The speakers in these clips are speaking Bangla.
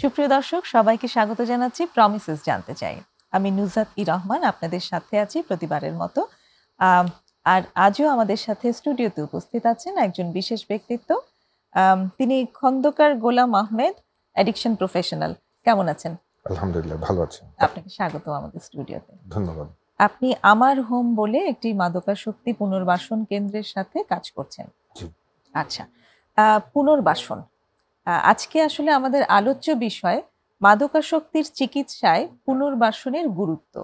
সুপ্রিয় দর্শক, সবাইকে স্বাগত জানাচ্ছি প্রমিসেস জানতে চাই। আমি নুজাত-ই রহমান আপনাদের সাথে আছি প্রতিবারের মতো। আর আজও আমাদের সাথে স্টুডিওতে উপস্থিত আছেন একজন বিশেষ ব্যক্তিত্ব। তিনি খন্দকার গোলাম আহমেদ, অ্যাডিকশন প্রফেশনাল। কেমন আছেন? আলহামদুলিল্লাহ, ভালো আছি। আপনাকে স্বাগত আমাদের স্টুডিওতে। ধন্যবাদ। আপনি আমার হোম বলে একটি মাদকাসক্তি পুনর্বাসন কেন্দ্রের সাথে কাজ করছেন। জি। আচ্ছা, পুনর্বাসন আজকে আসলে আমাদের আলোচ্য বিষয় মাদকাসক্তির চিকিৎসায় পুনর্বাসনের গুরুত্ব।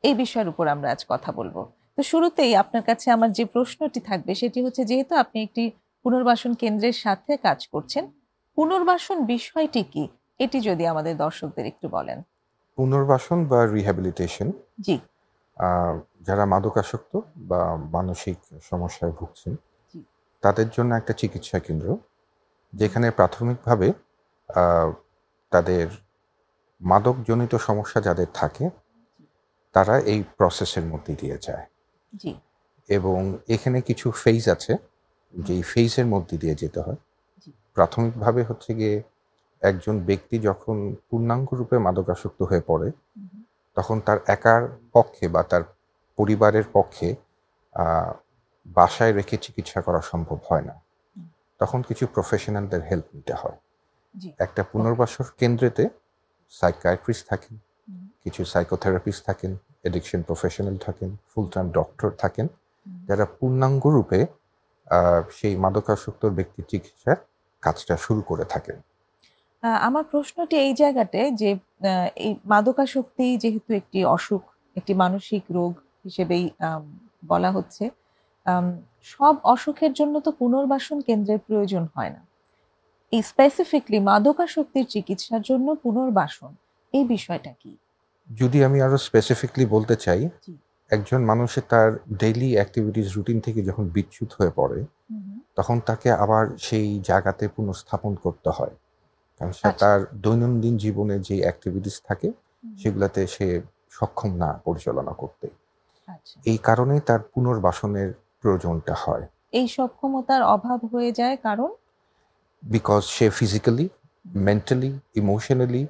এই বিষয়ের উপর আমরা আজ কথা বলবো। তো শুরুতেই আপনার কাছে আমার যে প্রশ্নটি থাকবে সেটি হচ্ছে, যেহেতু আপনি একটি পুনর্বাসন কেন্দ্রের সাথে কাজ করছেন, পুনর্বাসন বিষয়টি কি, এটি যদি আমাদের দর্শকদের একটু বলেন। পুনর্বাসন বা রিহ্যাবিলিটেশন, জি, যারা মাদকাসক্ত বা মানসিক সমস্যায় ভুগছেন জি, তাদের জন্য একটা চিকিৎসা কেন্দ্র, যেখানে প্রাথমিকভাবে তাদের মাদকজনিত সমস্যা যাদের থাকে তারা এই প্রসেসের মধ্যে দিয়ে যায়। জি, এবং এখানে কিছু ফেজ আছে, যেই ফেজের মধ্যে দিয়ে যেতে হয়। জি। প্রাথমিকভাবে হচ্ছে গিয়ে একজন ব্যক্তি যখন পূর্ণাঙ্গ রূপে মাদকাসক্ত হয়ে পড়ে, তখন তার একার পক্ষে বা তার পরিবারের পক্ষে বাসায় রেখে চিকিৎসা করা সম্ভব হয় না। তখন কিছু প্রফেশনালদের হেল্প নিতে হয়। একটা পুনর্বাসন কেন্দ্রেতে সাইকিয়াট্রিস্ট থাকেন, কিছু সাইকোথেরাপিস্ট থাকেন, এডিকশন প্রফেশনাল থাকেন, ফুল টাইম ডক্টর থাকেন, যারা পূর্ণাঙ্গ রূপে সেই মাদকাসক্ত ব্যক্তির চিকিৎসার কাজটা শুরু করে থাকেন। আমার প্রশ্নটি এই জায়গাতে যে এই মাদকাসক্তি যেহেতু একটি অসুখ, একটি মানসিক রোগ হিসেবেই বলা হচ্ছে, সব অসুখের জন্য তো পুনর্বাসন কেন্দ্রের প্রয়োজন হয় না। এই স্পেসিফিকলি মাদকাসক্তির চিকিৎসার জন্য পুনর্বাসন, এই বিষয়টা কি? যদি আমি আরো স্পেসিফিকলি বলতে চাই, একজন মানুষের তার ডেইলি অ্যাক্টিভিটিস রুটিন থেকে যখন বিচ্যুত হয়ে পড়ে, তখন তাকে আবার সেই জায়গাতে পুনঃস্থাপন করতে হয়। কারণ সে তার দৈনন্দিন জীবনে যে অ্যাক্টিভিটিস থাকে সেগুলাতে সে সক্ষম না পরিচালনা করতে। এই কারণেই তার পুনর্বাসনের প্রয়োজনটা হয়। এই সক্ষমতার অভাব হয়ে যায় কারণ বিকজ সে physically, mentally, emotionally,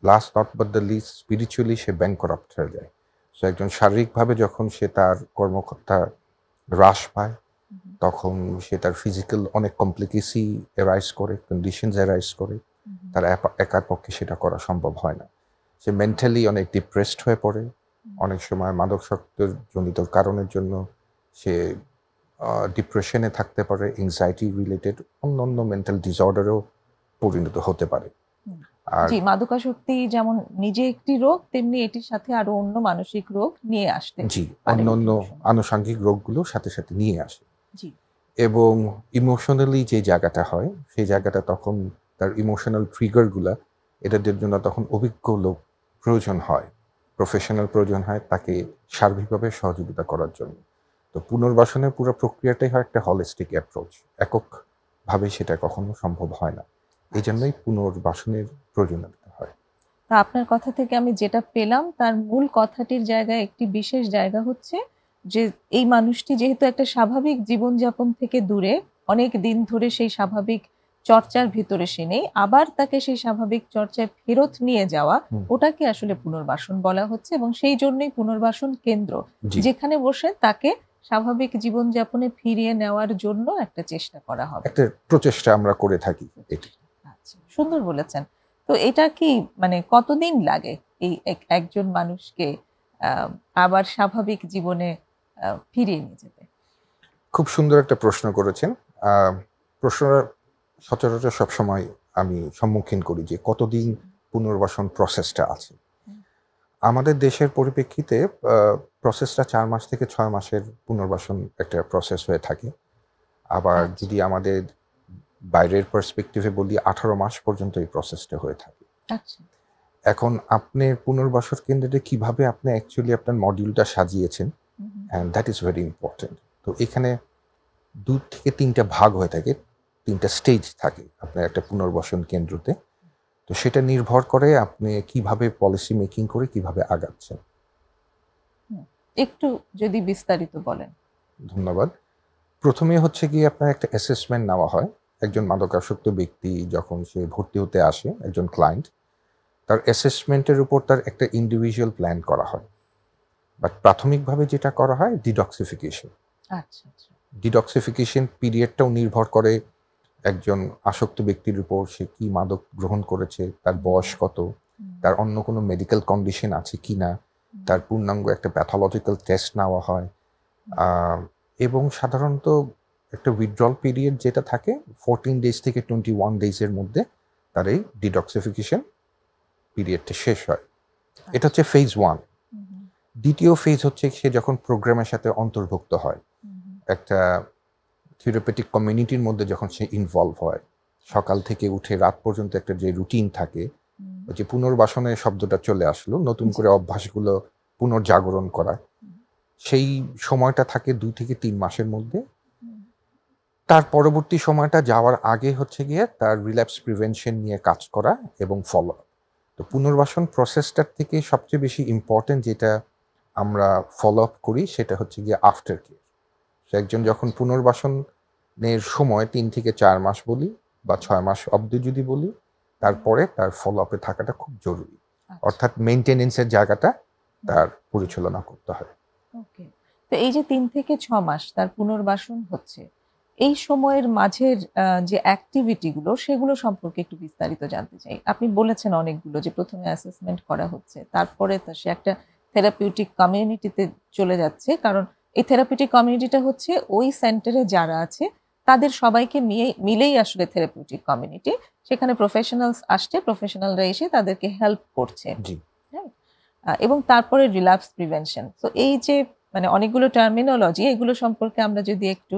last not but the least spiritually সে ব্যাংকরাপ্ট হয়ে যায়। সো একজন শারীরিকভাবে যখন সে তার কর্মক্ষমতা হ্রাস পায়, তখন সে তার ফিজিক্যাল অনেক কমপ্লিকেসি এরাইজ করে, কন্ডিশনস এরাইজ করে, তার একার পক্ষে সেটা করা সম্ভব হয় না। সে মেন্টালি অনেক ডিপ্রেসড হয়ে পড়ে, অনেক সময় মাদকাসক্তের জনিত কারণের জন্য সে ডিপ্রেশনে থাকতে পারে, এংজাইটি রিলেটেড অন্যান্য মেন্টাল ডিসঅর্ডারেও পরিণত হতে পারে। আর জি, মাদকাসক্তি যেমন নিজে একটি রোগ, তেমনি এটির সাথে আরো অন্য মানসিক রোগ নিয়ে আসতে, জি, অন্যান্য আনুষঙ্গিক রোগগুলো সাথে সাথে নিয়ে আসে। জি। এবং ইমোশনালি যে জায়গাটা হয়, সেই জায়গাটা তখন তার ইমোশনাল ট্রিগারগুলা, এটাদের জন্য তখন অভিজ্ঞ লোক প্রয়োজন হয়, প্রফেশনাল প্রয়োজন হয় তাকে সার্বিকভাবে সহযোগিতা করার জন্য। তো পুনর্বাসনের পুরো প্রক্রিয়াটাই হয় একটা হলিস্টিক অ্যাপ্রোচ, এককভাবে সেটা কখনো সম্ভব হয় না। এই জন্যই পুনর্বাসনের প্রয়োজনীয়তা হয়। আপনার কথা থেকে আমি যেটা পেলাম, তার মূল কথাটির জায়গায় একটি বিশেষ জায়গা হচ্ছে যে এই মানুষটি যেহেতু একটা স্বাভাবিক জীবনযাপন থেকে দূরে, অনেক দিন ধরে সেই স্বাভাবিক চর্চার ভিতরে সে নেই, আবার তাকে সেই স্বাভাবিক চর্চায় ফেরত নিয়ে যাওয়া, ওটাকে আসলে পুনর্বাসন বলা হচ্ছে। এবং সেই জন্যই পুনর্বাসন কেন্দ্র, যেখানে বসে তাকে স্বাভাবিক জীবনযাপনে ফিরিয়ে নেওয়ার জন্য একটা চেষ্টা করা হবে, একটা প্রচেষ্টা আমরা করে থাকি। আচ্ছা, সুন্দর বলেছেন। তো এটা কি মানে কতদিন লাগে এই একজন মানুষকে আবার স্বাভাবিক জীবনে ফিরিয়ে নিয়ে যেতে? খুব সুন্দর একটা প্রশ্ন করেছেন। প্রশ্নটা সচরাচর সবসময় আমি সম্মুখীন করি যে কতদিন পুনর্বাসন প্রসেসটা আছে। আমাদের দেশের পরিপ্রেক্ষিতে প্রসেসটা 4 মাস থেকে 6 মাসের পুনর্বাসন একটা প্রসেস হয়ে থাকে। আবার যদি আমাদের বাইরের পার্সপেক্টিভে বলি, 18 মাস পর্যন্ত এই প্রসেসটা হয়ে থাকে। এখন আপনি পুনর্বাসন কেন্দ্রে কিভাবে আপনি অ্যাকচুয়ালি আপনার মডিউলটা সাজিয়েছেন, and that is very important. তো এখানে 2 থেকে 3টা ভাগ হয়ে থাকে, 3টা স্টেজ থাকে আপনার একটা পুনর্বাসন কেন্দ্রতে। তো তো সেটা নির্ভর করে আপনি কিভাবে পলিসি মেকিং করে কিভাবে আগাচ্ছেন। একটু যদি বিস্তারিত বলেন। ধন্যবাদ। প্রথমে হচ্ছে গিয়ে আপনার একটা অ্যাসেসমেন্ট নেওয়া হয়। একজন মাদকাসক্ত ব্যক্তি যখন সে ভর্তি হতে আসে, একজন ক্লায়েন্ট, তার অ্যাসেসমেন্টের উপর তার একটা ইন্ডিভিজুয়াল প্ল্যান করা হয়। বাট প্রাথমিকভাবে যেটা করা হয় ডিটক্সিফিকেশন। আচ্ছা আচ্ছা। ডিটক্সিফিকেশন পিরিয়ডটাও নির্ভর করে একজন আসক্ত ব্যক্তির উপর, সে কি মাদক গ্রহণ করেছে, তার বয়স কত, তার অন্য কোনো মেডিকেল কন্ডিশন আছে কি না, তার পূর্ণাঙ্গ একটা প্যাথোলজিক্যাল টেস্ট নেওয়া হয়। এবং সাধারণত একটা উইথড্রল পিরিয়ড যেটা থাকে 14 ডেজ থেকে 21 ডেজের মধ্যে তার এই ডিটক্সিফিকেশন পিরিয়ডটা শেষ হয়। এটা হচ্ছে ফেজ 1। দ্বিতীয় ফেজ হচ্ছে সে যখন প্রোগ্রামের সাথে অন্তর্ভুক্ত হয়, একটা থেরাপিউটিক কমিউনিটির মধ্যে যখন সে ইনভলভ হয়, সকাল থেকে উঠে রাত পর্যন্ত একটা যে রুটিন থাকে, ওই যে পুনর্বাসনের শব্দটা চলে আসলো, নতুন করে অভ্যাসগুলো পুনর্জাগরণ করা, সেই সময়টা থাকে 2 থেকে 3 মাসের মধ্যে। তার পরবর্তী সময়টা যাওয়ার আগে হচ্ছে গিয়ে তার রিল্যাপস প্রিভেনশন নিয়ে কাজ করা এবং ফলো আপ। তো পুনর্বাসন প্রসেসটার থেকে সবচেয়ে বেশি ইম্পর্টেন্ট যেটা আমরা ফলো আপ করি সেটা হচ্ছে গিয়ে আফটার কেয়ার। একজন যখন পুনর্বাসনের সময় 3 থেকে 4 মাস বলি বা 6 মাস অবধি যদি বলি, তারপরে তার ফলো আপে থাকাটা খুব জরুরি। অর্থাৎ মেইনটেনেন্সের জায়গাটা তার পরিচালনা করতে হয়। ওকে। তো এই যে 3 থেকে 6 মাস তার পুনর্বাসন হচ্ছে, এই সময়ের মাঝের যে অ্যাক্টিভিটি গুলো সেগুলো সম্পর্কে একটু বিস্তারিত জানতে চাই। আপনি বলেছেন অনেকগুলো যে প্রথমে অ্যাসেসমেন্ট করা হচ্ছে, তারপরে সে একটা থেরাপিউটিক কমিউনিটিতে চলে যাচ্ছে, কারণ এই থেরাপিউটিক কমিউনিটিটা হচ্ছে ওই সেন্টারে যারা আছে তাদের সবাইকে নিয়ে মিলেই আসলে থেরাপিউটিক কমিউনিটি। সেখানে প্রফেশনালস আসছে, প্রফেশনালরা এসে তাদেরকে হেল্প করছে। জি। এবং তারপরে রিল্যাপস প্রিভেনশন। তো এই যে মানে অনেকগুলো টার্মিনোলজি, এগুলো সম্পর্কে আমরা যদি একটু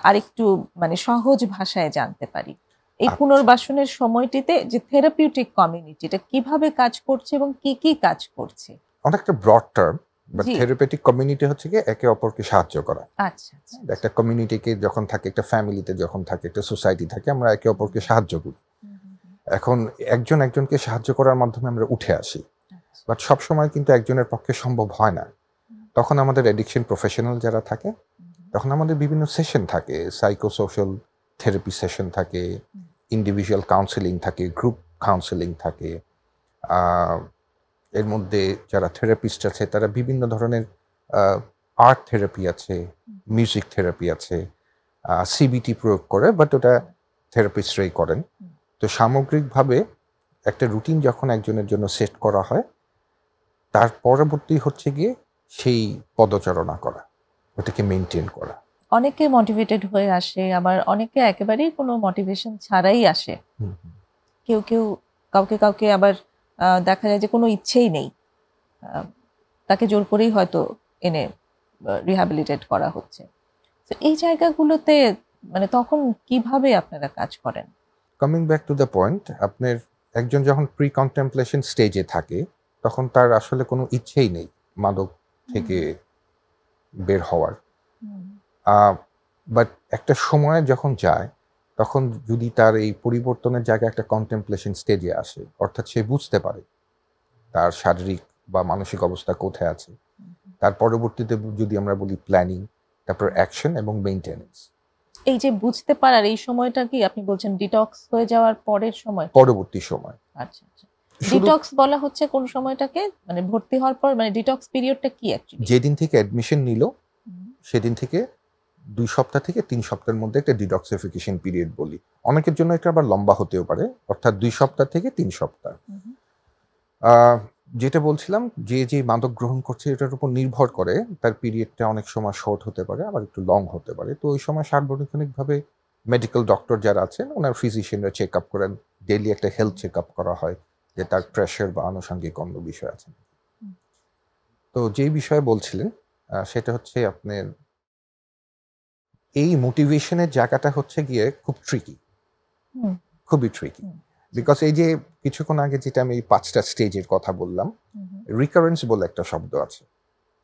আরেকটু মানে সহজ ভাষায় জানতে পারি। এই আচ্ছা। পুনর্বাসনের সময়টিতে যে থেরাপিউটিক কমিউনিটি এটা কিভাবে কাজ করছে এবং কি কি কাজ করছে? অনেকটা ব্রড টার্ম, বাট জি। থেরাপিউটিক কমিউনিটি হচ্ছে গিয়ে একে অপরকে সাহায্য করা। আচ্ছা আচ্ছা। একটা কমিউনিটিকে যখন থাকে, একটা ফ্যামিলিতে যখন থাকে, একটা সোসাইটি থাকে, আমরা একে অপরকে সাহায্য করি। এখন একজন একজনকে সাহায্য করার মাধ্যমে আমরা উঠে আসি, আচ্ছা। বাট সবসময় কিন্তু একজনের পক্ষে সম্ভব হয় না। তখন আমাদের অ্যাডিকশন প্রফেশনাল যারা থাকে, তখন আমাদের বিভিন্ন সেশন থাকে, সাইকো সোশ্যাল থেরাপি সেশন থাকে, ইন্ডিভিজুয়াল কাউন্সেলিং থাকে, গ্রুপ কাউন্সেলিং থাকে। এর মধ্যে যারা থেরাপিস্ট আছে তারা বিভিন্ন ধরনের আর্ট থেরাপি আছে, মিউজিক থেরাপি আছে, সিবিটি প্রয়োগ করে, বাট ওটা থেরাপিস্টরাই করেন। তো সামগ্রিকভাবে একটা রুটিন যখন একজনের জন্য সেট করা হয়, তার পরবর্তী হচ্ছে গিয়ে সেই পদচারণা করা, ওটাকে মেনটেন করা। অনেকে মোটিভেটেড হয়ে আসে, আবার অনেকে একেবারেই কোনো মোটিভেশন ছাড়াই আসে। কেউ কেউ কাউকে আবার দেখা যায় যে কোনো ইচ্ছেই নেই, তাকে জোর করেই হয়তো এনে রিহ্যাবিলিটেট করা হচ্ছে। তো এই জায়গাগুলোতে মানে তখন কিভাবে আপনারা কাজ করেন? Coming back to the point, আপনার একজন যখন প্রি কন্টেম্পলেশন স্টেজে থাকে, তখন তার আসলে কোনো ইচ্ছেই নেই মাদক থেকে বের হওয়ার। বাট একটা সময় যখন যায়, তখন যদি তার এই পরিবর্তনের জায়গায় একটা কন্টেম্পলেশন স্টেজে আসে, অর্থাৎ সে বুঝতে পারে তার শারীরিক বা মানসিক অবস্থা কোথায় আছে, তার পরবর্তীতে যদি আমরা বলি প্ল্যানিং, তারপর অ্যাকশন এবং মেইনটেনেন্স। এই যে বুঝতে পারার এই সময়টা কি আপনি বলছেন ডিটক্স হয়ে যাওয়ার পরের সময়? পরবর্তী সময়। আচ্ছা আচ্ছা। ডিটক্স বলা হচ্ছে কোন সময়টাকে, মানে ভর্তি হওয়ার পর, মানে ডিটক্স পিরিয়ডটা কি অ্যাকচুয়ালি? যেদিন থেকে অ্যাডমিশন নিল সেদিন থেকে 2 সপ্তাহ থেকে 3 সপ্তাহের মধ্যে একটা ডিটক্সিফিকেশন পিরিয়ড বলি। অনেকের জন্য এটা আবার লম্বা হতেও পারে, অর্থাৎ 2 সপ্তাহ থেকে 3 সপ্তাহ। যেটা বলছিলাম, যে মাদক গ্রহণ করছে এটার উপর নির্ভর করে তার পিরিয়ডটা অনেক সময় শর্ট হতে পারে, আবার একটু লং হতে পারে। তো ওই সময় সার্বক্ষণিকভাবে মেডিকেল ডক্টর যারা আছেন, ওনার ফিজিশিয়ানরা চেক আপ করেন, ডেইলি একটা হেলথ চেক আপ করা হয় যে তার প্রেশার বা আনুষঙ্গিক অন্য বিষয় আছে। তো যেই বিষয়ে বলছিলেন সেটা হচ্ছে আপনার এই মোটিভেশনের জায়গাটা হচ্ছে গিয়ে খুব ট্রিকি, খুবই ট্রিকি। বিকজ এই যে কিছুক্ষণ আগে যেটা আমি 5টা স্টেজের কথা বললাম, রিকারেন্স বলে একটা শব্দ আছে।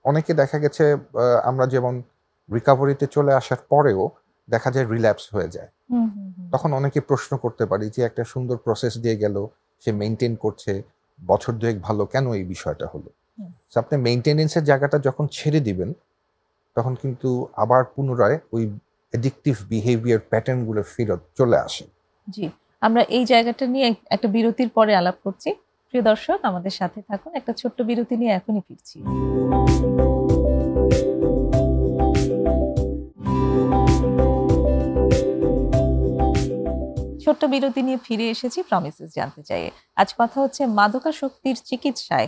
অনেকে দেখা গেছে আমরা যেমন রিকাভারিতে চলে আসার পরেও দেখা যায় রিল্যাপস হয়ে যায়। তখন অনেকে প্রশ্ন করতে পারি যে একটা সুন্দর প্রসেস দিয়ে গেল, সে মেনটেন করছে, বছর দুয়েক ভালো কেন এই বিষয়টা হলো। হুম। So আপনি মেনটেনেন্সের জায়গাটা যখন ছেড়ে দিবেন তখন কিন্তু আবার পুনরায় ওই অ্যাডিকটিভ বিহেভিয়ার প্যাটার্ন গুলো ফেরত চলে আসে। জি, আমরা এই জায়গাটা নিয়ে একটা বিরতির পরে আলাপ করছি। প্রিয় দর্শক, আমাদের সাথে থাকুন। একটা ছোট্ট বিরতি নিয়ে এখনই ফিরছি। ছোট্ট বিরতি নিয়ে ফিরে এসেছি প্রমিসেস জানতে চাই। আজ কথা হচ্ছে মাদকাসক্তির চিকিৎসায়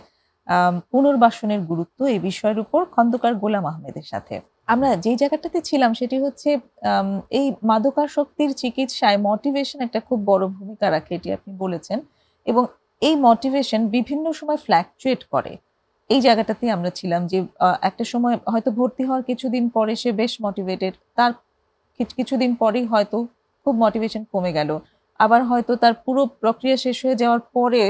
পুনর্বাসনের গুরুত্ব এই বিষয়ের উপর খন্দকার গোলাম আহমেদের সাথে। আমরা যেই জায়গাটাতে ছিলাম সেটি হচ্ছে আম এই মাদকাসক্তির চিকিৎসায় মোটিভেশন একটা খুব বড় ভূমিকা রাখে, এটি আপনি বলেছেন। এবং এই মোটিভেশন বিভিন্ন সময় ফ্ল্যাকচুয়েট করে। এই জায়গাটাতেই আমরা ছিলাম যে একটা সময় হয়তো ভর্তি হওয়ার কিছুদিন পরে সে বেশ মোটিভেটেড। তার কিছুদিন পরেই হয়তো খুব মোটিভেশন কমে গেল। আবার হয়তো তার পুরো প্রক্রিয়া শেষ হয়ে যাওয়ার পরে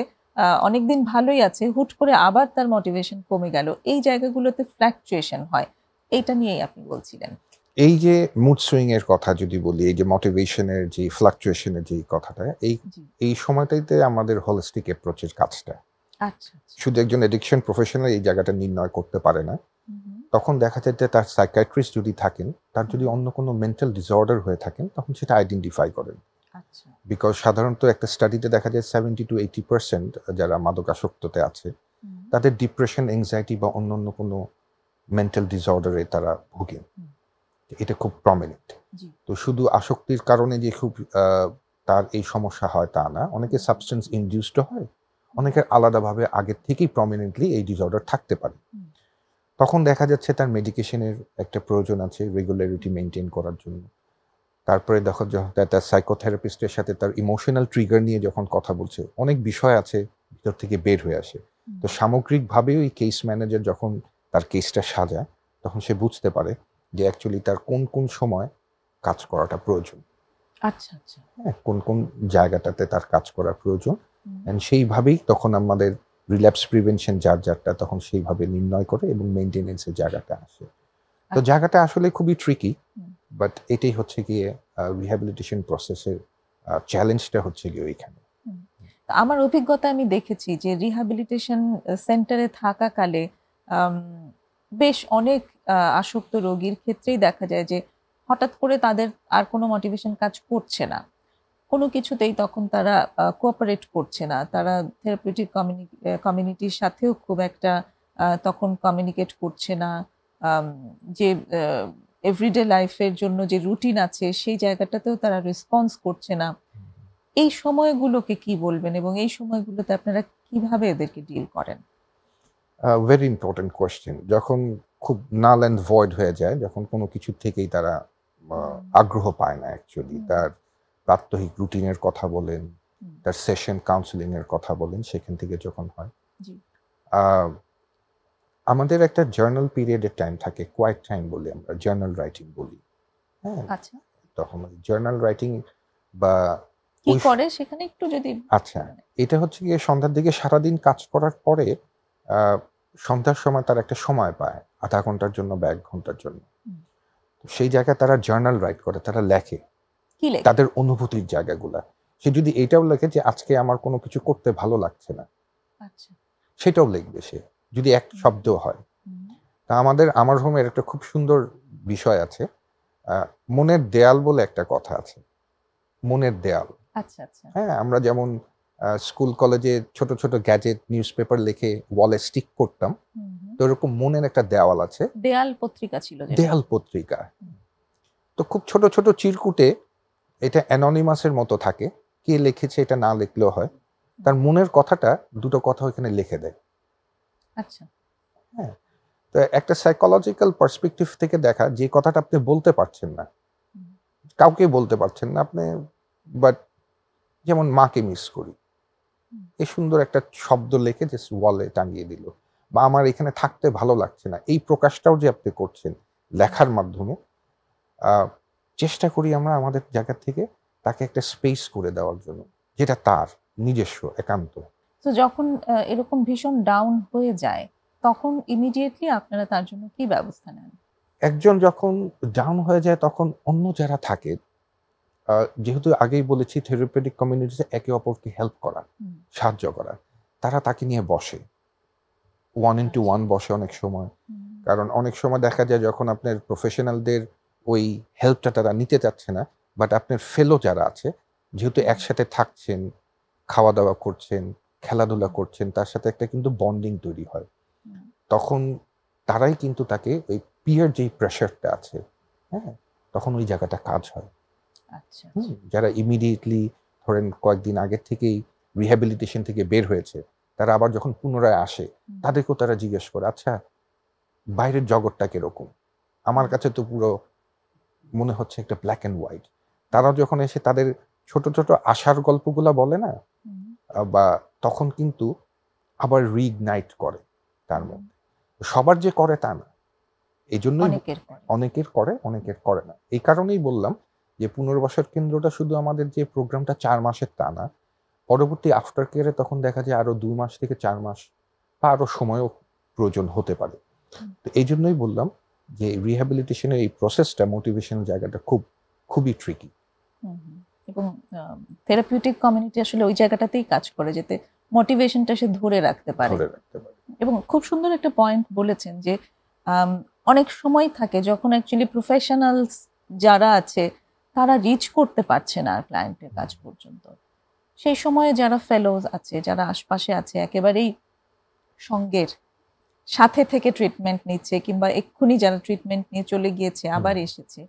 অনেকদিন ভালোই আছে, হুট করে আবার তার মোটিভেশন কমে গেল। এই জায়গাগুলোতে ফ্ল্যাকচুয়েশন হয়। এইটা নিয়েই আপনি বলছিলেন। এই যে মুড সুইং এর কথা যদি বলি, এই যে মোটিভেশনের যে ফ্লাকচুয়েশন এর যে কথাটা, জি। এই সময়টাইতে আমাদের হোলিস্টিক অ্যাপ্রোচ এর কাজটা। আচ্ছা, আচ্ছা। শুধু একজন অ্যাডিকশন প্রফেশনাল এই জায়গাটা নির্ণয় করতে পারে না। হুম, হুম। তখন দেখা যায় যে তার সাইকিয়াট্রিস্ট যদি থাকেন, তার যদি অন্য কোনো মেন্টাল ডিসঅর্ডার হয়ে থাকেন, তখন সেটা আইডেন্টিফাই করেন। আচ্ছা। বিকজ সাধারণত একটা স্টাডিতে দেখা যায় 70-80% যারা মাদকাসক্ততে আছে, হুম, তাদের ডিপ্রেশন, এংজাইটি বা অন্যান্য কোনো মেন্টাল ডিসঅর্ডারে তারা ভোগেন। হুম। এটা খুব প্রমিনেন্ট। জি। তো শুধু আসক্তির কারণে যে খুব তার এই সমস্যা হয় তা না। অনেকের সাবস্টেন্স ইনডিউসড হয়, অনেকের আলাদাভাবে আগের থেকেই প্রমিনেন্টলি এই ডিসঅর্ডার থাকতে পারে। হুম। তখন দেখা যাচ্ছে তার মেডিকেশনের একটা প্রয়োজন আছে রেগুলারিটি মেইনটেইন করার জন্য। তারপরে দেখো যখন তার সাইকোথেরাপিস্টের সাথে তার ইমোশনাল ট্রিগার নিয়ে যখন কথা বলছে, অনেক বিষয় আছে ভিতর থেকে বের হয়ে আসে। হুম। তো সামগ্রিকভাবে ওই কেস ম্যানেজার যখন তার কেসটা সাজায়, তখন সে বুঝতে পারে যে অ্যাকচুয়ালি তার কোন সময় কাজ করাটা প্রয়োজন। আচ্ছা, আচ্ছা। হ্যাঁ? কোন জায়গাটাতে তার কাজ করা প্রয়োজন। হুম। অ্যান্ড সেইভাবেই তখন আমাদের রিল্যাপস প্রিভেনশন যারটা তখন সেইভাবে নির্ণয় করে এবং মেইনটেন্যান্স এর জায়গাটা আসে। তো আচ্ছা। জায়গাটা আসলে খুবই ট্রিকি। হুম। বাট এটাই হচ্ছে গিয়ে রিহ্যাবিলিটেশন প্রসেসের চ্যালেঞ্জটা হচ্ছে গিয়ে ওইখানে। হুম। তো আমার অভিজ্ঞতায় আমি দেখেছি যে রিহ্যাবিলিটেশন সেন্টারে থাকাকালে আম বেশ অনেক আসক্ত রোগীর ক্ষেত্রেই দেখা যায় যে হঠাৎ করে তাদের আর কোনো মোটিভেশন কাজ করছে না। কোনো কিছুতেই তখন তারা কোঅপারেট করছে না। তারা থেরাপিউটিক কমিউনিটির সাথেও খুব একটা তখন কমিউনিকেট করছে না। আম যে এভরিডে লাইফ এর জন্য যে রুটিন আছে সেই জায়গাটাতেও তারা রেসপন্স করছে না। এই সময়গুলোকে কি বলবেন এবং এই সময়গুলোতে আপনারা কিভাবে এদেরকে ডিল করেন? Very important question. যখন খুব নাল অ্যান্ড ভয়েড হয়ে যায়, যখন কোনো কিছু থেকেই তারা হুম, আগ্রহ পায় না অ্যাকচুয়ালি। হুম, তার প্রাত্যহিক রুটিনের কথা বলেন, হুম। তার সেশন কাউন্সেলিং এর কথা বলেন, সেখান থেকে যখন হয়। জি। আ আমাদের একটা জার্নাল পিরিয়ডের টাইম থাকে, কোয়াইট টাইম বলি আমরা, জার্নাল রাইটিং বলি। হ্যাঁ? আচ্ছা। তখন ওই জার্নাল রাইটিং বা কি ওই করে সেখানে একটু যদি আচ্ছা, বলেন? এটা হচ্ছে গিয়ে সন্ধ্যার দিকে সারাদিন কাজ করার পরে আ সন্ধ্যার সময় তারা একটা সময় পায় ০.৫ ঘন্টার জন্য বা ১ ঘন্টার জন্য। হুম। তো সেই জায়গায় তারা জার্নাল রাইট করে, তারা লেখে কি লেখেন? তাদের অনুভূতির জায়গাগুলা। সে যদি এটাও লেখে যে আজকে আমার কোনো কিছু করতে ভালো লাগছে না, আচ্ছা। সেটাও লিখবে সে। যদি এক হুম, শব্দও হয়। হুম। তা আমার হোমের একটা খুব সুন্দর বিষয় আছে। আ মনের দেয়াল বলে একটা কথা আছে। মনের দেয়াল। আচ্ছা, আচ্ছা। হ্যাঁ? আমরা যেমন স্কুল কলেজে ছোট গ্যাজেট, নিউজপেপার লিখে ওয়ালে স্টিক করতাম। হুম, হুম। তো ওরকম মনের একটা দেওয়াল আছে। দেয়াল পত্রিকা ছিল যেটা। দেয়াল পত্রিকা। হুম, তো খুব ছোট চিরকুটে এটা অ্যানোনিমাস এর মতো থাকে। কে লিখেছে এটা না লিখলেও হয়। হুম। তার মনের কথাটা ২ টো কথা ওখানে লিখে দেয়। আচ্ছা। হ্যাঁ? তো একটা সাইকোলজিক্যাল পার্সপেক্টিভ থেকে দেখা যে কথাটা আপনি বলতে পারছেন না। হুম, কাউকে বলতে পারছেন না আপনি, বাট যেমন মাকে মিস করি। হুম। এই সুন্দর একটা শব্দ লিখে জাস্ট ওয়ালে টাঙিয়ে দিল। বা আমার এখানে থাকতে ভালো লাগছে না। এই প্রকাশটাও যে আপনি করছেন লেখার মাধ্যমে, আ চেষ্টা করি আমরা আমাদের জায়গা থেকে তাকে একটা স্পেস করে দেওয়ার জন্য। যেটা তার নিজস্ব একান্ত। তো যখন এরকম ভীষণ ডাউন হয়ে যায়, তখন ইমিডিয়েটলি আপনারা তার জন্য কি ব্যবস্থা নেন? একজন যখন ডাউন হয়ে যায় তখন অন্য যারা থাকে যেহেতু আগেই বলেছি থেরাপিউটিক কমিউনিটিতে একে অপরকে হেল্প করা, সাহায্য করা, তারা তাকে নিয়ে বসে, 1-on-1 বসে অনেক সময়। কারণ অনেক সময় দেখা যায় যখন আপনার প্রফেশনালদের ওই হেল্পটা তারা নিতে চাচ্ছে না, বাট আপনার ফেলো যারা আছে, যেহেতু একসাথে থাকছেন, খাওয়া দাওয়া করছেন, খেলাধুলা করছেন, তার সাথে একটা কিন্তু বন্ডিং তৈরি হয়। তখন তারাই কিন্তু তাকে ওই পিয়ার যেই প্রেশারটা আছে, হ্যাঁ, তখন ওই জায়গাটা কাজ হয়। আচ্ছা যারা ইমিডিয়েটলি ধরেন কয়েকদিন আগের থেকেই রিহ্যাবিলিটেশন থেকে বের হয়েছে, তারা আবার যখন পুনরায় আসে, তাদেরকেও তারা জিজ্ঞেস করে, আচ্ছা বাইরের জগৎটা কিরকম, আমার কাছে তো পুরো মনে হচ্ছে একটা ব্ল্যাক অ্যান্ড হোয়াইট। তারা যখন এসে তাদের ছোট ছোট আশার গল্পগুলা বলে না, বা তখন কিন্তু আবার রিইগনাইট করে তার মধ্যে। সবার যে করে তা না, এই জন্যই অনেকের করে অনেকের করে না। এই কারণেই বললাম যে পুনর্বাসন কেন্দ্রটা শুধু আমাদের যে প্রোগ্রামটা 4 মাসের তা না, পরবর্তী আফটার কেয়ারে তখন দেখা যায় আরো 2 মাস থেকে 4 মাস বা আরো সময়ও প্রয়োজন হতে পারে। তো এই জন্যই বললাম যে রিহ্যাবিলিটেশনের এই প্রসেসটা, মোটিভেশনাল জায়গাটা খুবই ট্রিকি। এবং থেরাপিউটিক কমিউনিটি আসলে ওই জায়গাটাতেই কাজ করে, যেতে মোটিভেশনটা সে ধরে রাখতে পারে। এবং খুব সুন্দর একটা পয়েন্ট বলেছেন যে অনেক সময় থাকে যখন অ্যাকচুয়ালি প্রফেশনালস যারা আছে তারা রিচ করতে পারছে না ক্লায়েন্টের কাজ পর্যন্ত, সেই সময়ে যারা ফেলোজ আছে, যারা আশপাশে আছে, একেবারেই সঙ্গের সাথে থেকে ট্রিটমেন্ট নিচ্ছে, কিংবা এক্ষুনি যারা ট্রিটমেন্ট নিয়ে চলে গিয়েছে আবার এসেছে,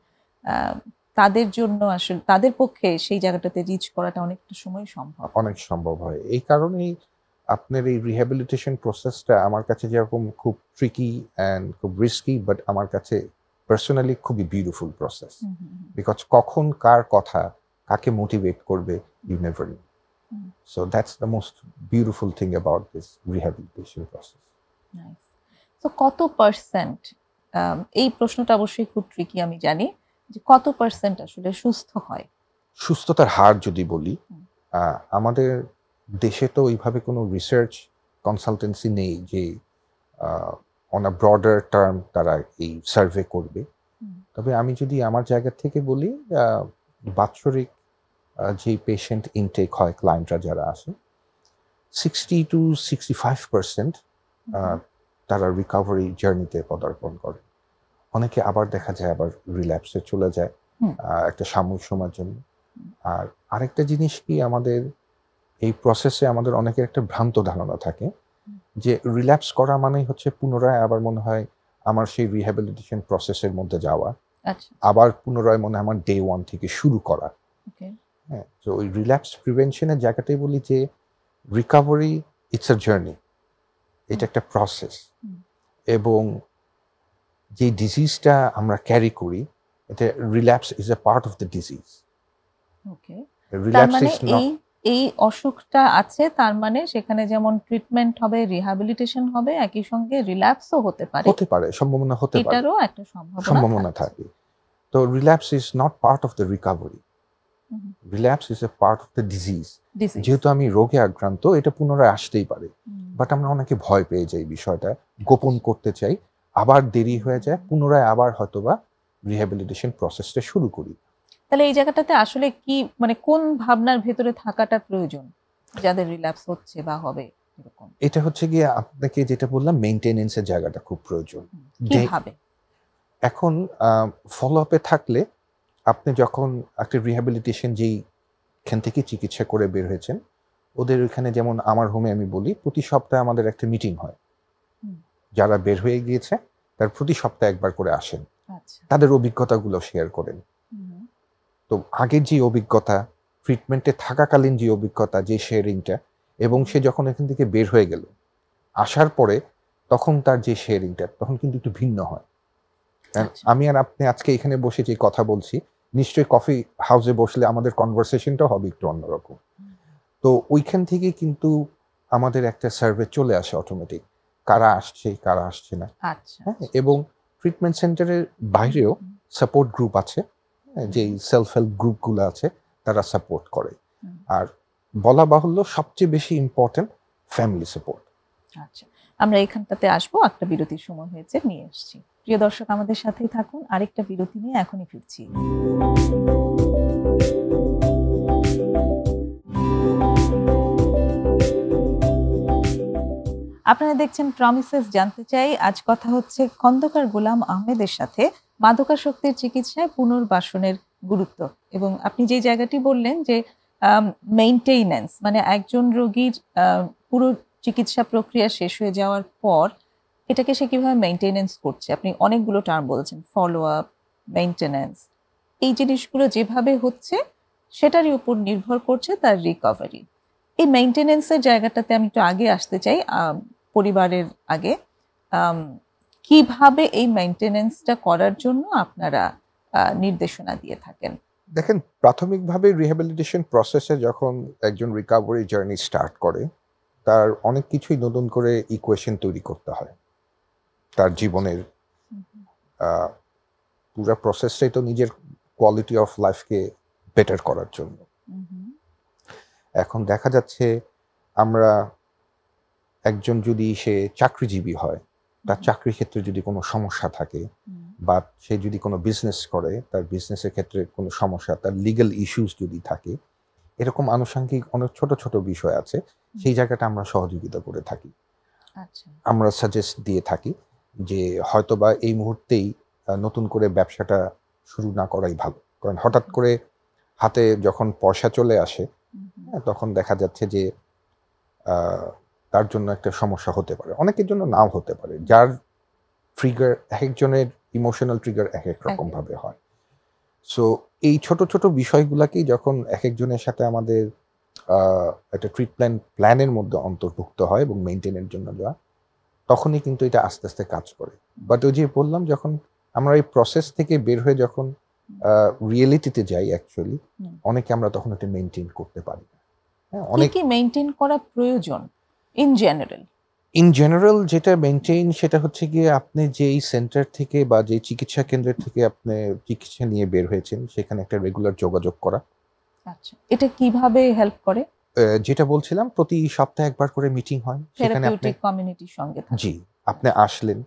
তাদের জন্য আসলে তাদের পক্ষে সেই জায়গাটাতে রিচ করাটা অনেকটা সময় অনেক সম্ভব হয়। এই কারণেই আপনার এই রিহ্যাবিলিটেশন প্রসেসটা আমার কাছে যেরকম খুব ট্রিকি অ্যান্ড খুব রিস্কি, বাট আমার কাছে পার্সোনালি খুবই বিউটিফুল প্রসেস। বিকজ কখন কার কথা কাকে মোটিভেট করবে, you never know. So that's the most beautiful thing about this rehabilitation process. তো কত পার্সেন্ট, এই প্রশ্নটা অবশ্যই খুব ট্রিকি আমি জানি, যে কত পার্সেন্ট আসলে সুস্থ হয়? সুস্থতার হার যদি বলি, আমাদের দেশে তো ওইভাবে কোনো রিসার্চ কনসালটেন্সি নেই যে অন আ ব্রডার টার্ম তারা এই সার্ভে করবে। তবে আমি যদি আমার জায়গা থেকে বলি, বাৎসরিক যে পেশেন্ট ইনটেক হয়, ক্লায়েন্টরা যারা আসে, 60-65% তারা রিকভারি জার্নিতে পদার্পণ করে। অনেকে আবার দেখা যায় আবার রিল্যাপসে চলে যায় একটা সাময়িক সময়ের জন্য। আর আরেকটা জিনিস কি, আমাদের এই প্রসেসে আমাদের অনেকের একটা ভ্রান্ত ধারণা থাকে যে রিল্যাপস করা মানেই হচ্ছে পুনরায় আবার মনে হয় আমার সেই রিহ্যাবিলিটেশন প্রসেসের মধ্যে যাওয়া, আবার পুনরায় মনে হয় আমার ডে 1 থেকে শুরু করা। হ্যাঁ, তো ওই রিল্যাপস প্রিভেনশনের জায়গাটাই বলি যে রিকভারি ইটস আ জার্নি, এটা একটা প্রসেস। এবং যে ডিজিজটা আমরা ক্যারি করি, এটা relapse is a part of the disease. Okay, তার মানে এই অসুখটা আছে, তার মানে সেখানে যেমন ট্রিটমেন্ট হবে, রিহ্যাবিলিটেশন হবে, একই সঙ্গে রিল্যাপসও হতে পারে, সম্ভাবনা হতে পারে, এটারও একটা সম্ভাবনা থাকে। তো relapse is not part of the recovery, relapse is a part of the disease. যেহেতু আমি রোগে আক্রান্ত, এটা পুনরায় আসতেই পারে, বাট আমরা অনেকে ভয় পেয়ে যাই, বিষয়টা গোপন করতে চাই, আবার দেরি হয়ে যায়, পুনরায় আবার হয়তোবা রিহ্যাবিলিটেশন প্রসেসটা শুরু করি। তাহলে এই জায়গাটাতে আসলে কি, মানে কোন ভাবনার ভেতরে থাকাটা প্রয়োজন যাদের রিল্যাপস হচ্ছে বা হবে এরকম? এটা হচ্ছে গিয়ে আপনাকে যেটা বললাম, মেইনটেনেন্সের জায়গাটা খুব প্রয়োজন। কিভাবে? এখন ফলো আপে থাকলে, আপনি যখন একটা রিহ্যাবিলিটেশন যেইখান থেকে চিকিৎসা করে বের হয়েছেন, ওদের ওইখানে, যেমন আমার হোমে আমি বলি, প্রতি সপ্তাহে আমাদের একটা মিটিং হয়। যারা বের হয়ে গিয়েছে তার প্রতি সপ্তাহে একবার করে আসেন, তাদের অভিজ্ঞতাগুলো শেয়ার করেন। তো আগের যে অভিজ্ঞতা, ট্রিটমেন্টে থাকাকালীন যে অভিজ্ঞতা, যে শেয়ারিংটা, এবং সে যখন এখান থেকে বের হয়ে গেল, আসার পরে তখন তার যে শেয়ারিংটা, তখন কিন্তু একটু ভিন্ন হয়। আমি আর আপনি আজকে এখানে বসে যে কথা বলছি, নিশ্চয়ই কফি হাউসে বসলে আমাদের কনভারসেশনটা হবে একটু অন্যরকম। তো ওইখান থেকে কিন্তু আমাদের একটা সার্ভে চলে আসে অটোমেটিক, কারা আসছে কারা আসছে না। এবং ট্রিটমেন্ট সেন্টারের বাইরেও সাপোর্ট গ্রুপ আছে, যেই সেলফ হেল্প গ্রুপগুলো আছে, তারা সাপোর্ট করে। আর বলা বাহুল্য, সবচেয়ে বেশি ইম্পর্টেন্ট ফ্যামিলি সাপোর্ট। আচ্ছা, আমরা এখানটাতে আসবো, একটা বিরতির সময় হয়েছে, নিয়ে এসেছি। প্রিয় দর্শক, আমাদের সাথেই থাকুন, আরেকটা বিরতি নিয়ে এখনই ফিরছি। আপনারা দেখছেন প্রমিসেস জানতে চাই। আজ কথা হচ্ছে খন্দকার গোলাম আহমেদের সাথে মাদকাসক্তির চিকিৎসায় পুনর্বাসনের গুরুত্ব। এবং আপনি যে জায়গাটি বললেন যে মেইনটেইনেন্স, মানে একজন রোগীর পুরো চিকিৎসা প্রক্রিয়া শেষ হয়ে যাওয়ার পর এটাকে সে কিভাবে মেইনটেনেন্স করছে। আপনি অনেকগুলো টার্ম বলেছেন, ফলো আপ, মেইনটেনেন্স। এই জিনিসগুলো যেভাবে হচ্ছে সেটারই উপর নির্ভর করছে তার রিকভারি। এই মেইনটেনেন্সের জায়গাটাতে আমি একটু আগে আসতে চাই, পরিবারের আগে। কিভাবে এই মেইনটেনেন্সটা করার জন্য আপনারা নির্দেশনা দিয়ে থাকেন? দেখেন, প্রাথমিকভাবে রিহ্যাবিলিটেশন প্রসেসে যখন একজন রিকভারি জার্নি স্টার্ট করে, তার অনেক কিছুই নতুন করে ইকুয়েশন তৈরি করতে হয় তার জীবনের। পুরো প্রসেসটাই তো নিজের কোয়ালিটি অফ লাইফকে বেটার করার জন্য। এখন দেখা যাচ্ছে আমরা একজন যদি সে চাকরিজীবী হয়, তার চাকরির ক্ষেত্রে যদি কোনো সমস্যা থাকে, বা সে যদি কোনো বিজনেস করে, তার বিজনেসের ক্ষেত্রে কোনো সমস্যা, তার লিগ্যাল ইস্যুস যদি থাকে, এরকম আনুষঙ্গিক অনেক ছোট ছোট বিষয় আছে, সেই জায়গাটা আমরা সহযোগিতা করে থাকি। আমরা সাজেস্ট দিয়ে থাকি যে হয়তোবা এই মুহূর্তেই নতুন করে ব্যবসাটা শুরু না করাই ভালো, কারণ হঠাৎ করে হাতে যখন পয়সা চলে আসে, তখন দেখা যাচ্ছে যে তার জন্য একটা সমস্যা হতে পারে, অনেকের জন্য নাও হতে পারে। যার ট্রিগার, এক একজনের ইমোশনাল ট্রিগার এক এক রকম ভাবে হয়। সো এই ছোট ছোট বিষয়গুলোকেই যখন এক একজনের সাথে আমাদের একটা ট্রিটমেন্ট প্ল্যানের মধ্যে অন্তর্ভুক্ত হয় এবং মেনটেনের জন্য দেওয়া, তখনই কিন্তু এটা আস্তে আস্তে কাজ করে। বাট ওই যে বললাম, যখন আমরা এই প্রসেস থেকে বের হয়ে যখন রিয়েলিটিতে যাই, অ্যাকচুয়ালি অনেকে আমরা তখন এটা মেনটেন করতে পারি না। অনেক মেনটেন করা প্রয়োজন ইন জেনারেল যেটা মেনটেন, সেটা হচ্ছে গিয়ে আপনি যেই সেন্টার থেকে বা যে চিকিৎসা কেন্দ্রের থেকে আপনি চিকিৎসা নিয়ে বের হয়েছেন, সেখানে একটা রেগুলার যোগাযোগ করা। আচ্ছা, এটা কিভাবে হেল্প করে? যেটা বলছিলাম, প্রতি সপ্তাহে একবার করে মিটিং হয়, সেখানে আপনি কমিউনিটির সঙ্গে থাকেন। জি, আপনি আসলেন,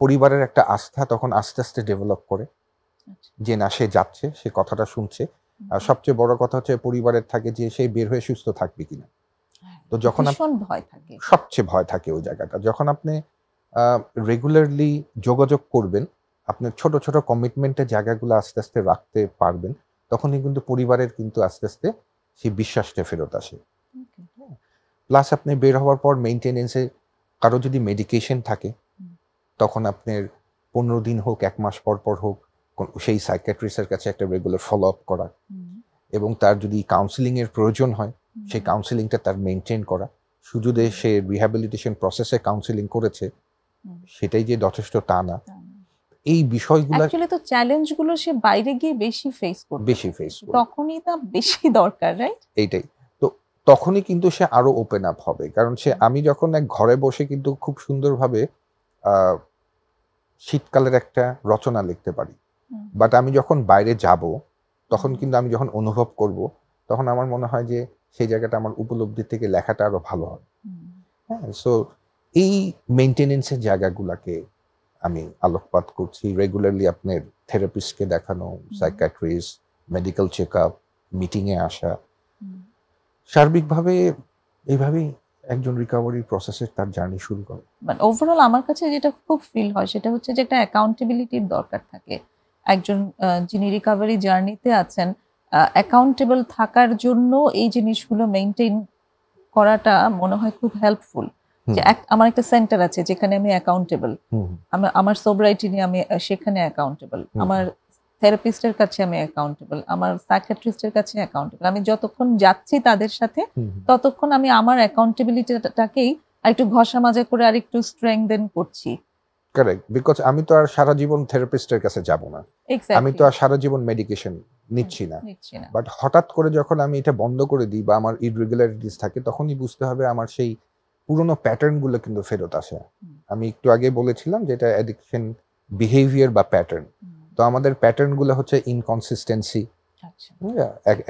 পরিবারের একটা আস্থা তখন আস্তে আস্তে ডেভেলপ করে যে না, সে যাচ্ছে, সে কথাটা শুনছে। আর সবচেয়ে বড় কথা হচ্ছে পরিবারের থাকে যে সে বের হয়ে সুস্থ থাকবে কিনা। তো যখন ভয় থাকে, সবচেয়ে ভয় থাকে ওই জায়গাটা। যখন আপনি রেগুলারলি যোগাযোগ করবেন, আপনার ছোট ছোট কমিটমেন্টের জায়গাগুলো আস্তে আস্তে রাখতে পারবেন, তখনই কিন্তু পরিবারের কিন্তু আস্তে আস্তে সেই বিশ্বাসটা ফেরত আসে। প্লাস আপনি বের হওয়ার পর মেইনটেনেন্সে কারো যদি মেডিকেশন থাকে, তখন আপনার 15 দিন হোক, 1 মাস পর পর হোক, সেই সাইকিয়াট্রিস্টের কাছে একটা রেগুলার ফলো আপ করা, এবং তার যদি কাউন্সিলিং এর প্রয়োজন হয়, সেই কাউন্সিলিংটা তার মেনটেন করা। শুধু যে সে রিহ্যাবিলিটেশন প্রসেসে কাউন্সিলিং করেছে সেটাই যে যথেষ্ট তা না। এই বিষয়গুলো অ্যাকচুয়ালি তো চ্যালেঞ্জগুলো সে বাইরে গিয়ে বেশি ফেস করবে, তখনই তা বেশি দরকার, রাইট? এইটাই তো, তখনই কিন্তু সে আরো ওপেন আপ হবে। কারণ সে, আমি যখন এক ঘরে বসে কিন্তু খুব সুন্দরভাবে শীতকালের একটা রচনা লিখতে পারি, বাট আমি যখন বাইরে যাব, তখন কিন্তু আমি যখন অনুভব করব, তখন আমার মনে হয় যে সেই জায়গাটা আমার উপলব্ধি থেকে লেখাটা আরো ভালো হবে। হ্যাঁ, সো এই মেইনটেনেন্সের জায়গাগুলোকে আমি আলোকপাত করছি। রেগুলারলি আপনার থেরাপিস্টকে দেখানো, সাইকিয়াট্রিস্ট, মেডিকেল চেক আপ, মিটিংয়ে আসা, সার্বিকভাবে এইভাবেই একজন রিকভারি প্রসেসের তার জার্নি শুরু করে। বাট ওভারঅল আমার কাছে যেটা খুব ফিল হয়, সেটা হচ্ছে যে একটা অ্যাকাউন্টেবিলিটির দরকার থাকে। একজন যিনি রিকভারি জার্নিতে আছেন, অ্যাকাউন্টেবল থাকার জন্য এই জিনিসগুলো মেইনটেইন করাটা মনে হয় খুব হেল্পফুল। যে আমার একটা সেন্টার আছে যেখানে আমি অ্যাকাউন্টেবল, আমার সোবরাইটি নিয়ে আমি সেখানে অ্যাকাউন্টেবল, আমার থেরাপিস্টের কাছে আমি অ্যাকাউন্টেবল, আমার সাইকিয়াট্রিস্টের কাছে অ্যাকাউন্টেবল। আমি যতক্ষণ যাচ্ছি তাদের সাথে, ততক্ষণ আমি আমার অ্যাকাউন্টেবিলিটিটাকেই আরেকটু ঘষা মাজা করে আরেকটু স্ট্রেংথেন করছি। কারেক্ট, বিকজ আমি তো আর সারা জীবন থেরাপিস্টের কাছে যাব না, আমি তো আর সারা জীবন মেডিকেশন নিচ্ছি না। বাট হঠাৎ করে যখন আমি এটা বন্ধ করে দিই বা আমার ইররেগুলারিটিস থাকে, তখনই বুঝতে হবে আমার সেই পুরনো প্যাটার্নগুলো কিন্তু ফেরত আসে। আমি একটু আগে বলেছিলাম যে এটা অ্যাডিকশন বিহেভিয়ার বা প্যাটার্ন। তো আমাদের প্যাটার্নগুলো হচ্ছে ইনকনসিস্টেন্সি,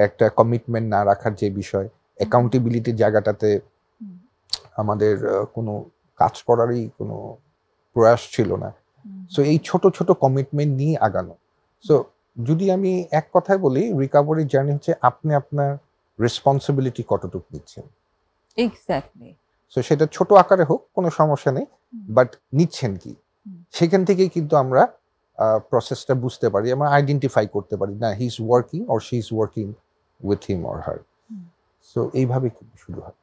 একটা কমিটমেন্ট না রাখার যে বিষয়, অ্যাকাউন্টেবিলিটির জায়গাটাতে আমাদের কোনো কাজ করারই কোনো প্রয়াস ছিল না। সো এই ছোট ছোট কমিটমেন্ট নিয়ে আগানো। সো যদি আমি এক কথায় বলি, রিকভারি জার্নি হচ্ছে আপনি আপনার রেসপন্সিবিলিটি কতটুকু নিচ্ছেন। এক্স্যাক্টলি। সো সেটা ছোট আকারে হোক কোনো সমস্যা নেই, বাট নিচ্ছেন কি, সেখান থেকেই কিন্তু আমরা প্রসেসটা বুঝতে পারি, আমরা আইডেন্টিফাই করতে পারি না he is working or she is working with him or her. So এইভাবে কিন্তু শুরু হয়।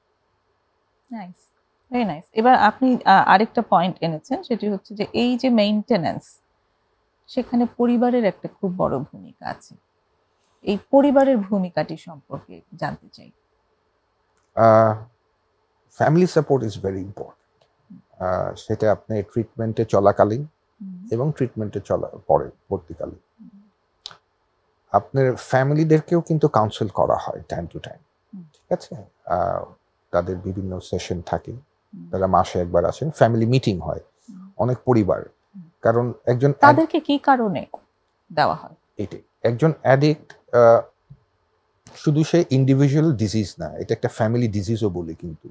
Nice, very nice. এবার আপনি আরেকটা পয়েন্ট এনেছেন, সেটি হচ্ছে যে এই যে মেইনটেনেন্স, সেখানে পরিবারের একটা খুব বড় ভূমিকা আছে। এই পরিবারের ভূমিকাটি সম্পর্কে জানতে চাই। Family support is very important. সেটা আপনি ট্রিটমেন্টে চলাকালীন এবং ট্রিটমেন্টে পরবর্তীকালীন আপনার ফ্যামিলিদেরকেও কিন্তু কাউন্সেল করা হয় টাইম টু টাইম, ঠিক আছে? তাদের বিভিন্ন সেশন থাকে, তারা মাসে একবার আসেন, ফ্যামিলি মিটিং হয় অনেক পরিবার, কারণ একজন তাদেরকে কি কারণে দেওয়া হয়? এটাই, একজন অ্যাডিক্ট শুধু সে ইন্ডিভিজুয়াল ডিজিজ না, এটা একটা ফ্যামিলি ডিজিজও বলি কিন্তু